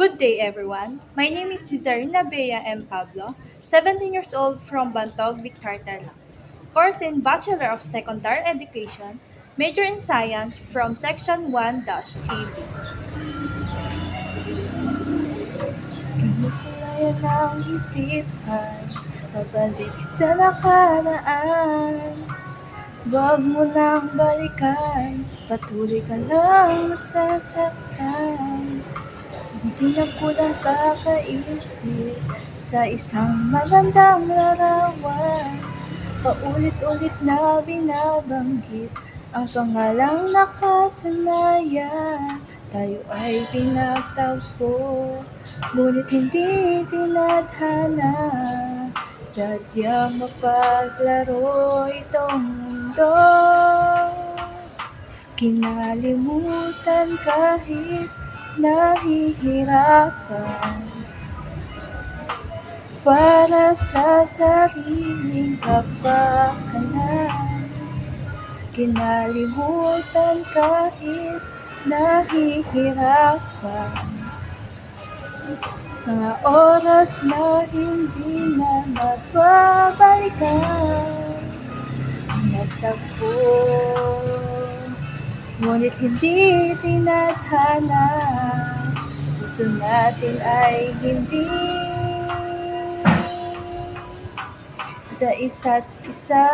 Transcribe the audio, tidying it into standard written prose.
Good day, everyone. My name is Cesarina Bea M. Pablo, 17 years old from Bantog, Victortala. Course in Bachelor of Secondary Education, major in Science from Section 1-TV. Kinukulayan ng isipan, pabalik sa nakaraan. Huwag mo nang balikan, patuloy ka lang masasaktan. Hindi na kulang kakaisip sa isang magandang larawan. Paulit-ulit na binabanggit ang pangalang nakasanayan. Tayo ay pinagtagpo, ngunit hindi tinadhana. Sadyang mapaglaro itong mundo. Kinalimutan kahit nahihirapan para sa sariling kapakanan. Kinalimutan kahit nahihirapan, mga oras na hindi na magbabalikan. Nagtagpo, ngunit hindi tinadhana. Puso natin ay hindi sa isa't isa.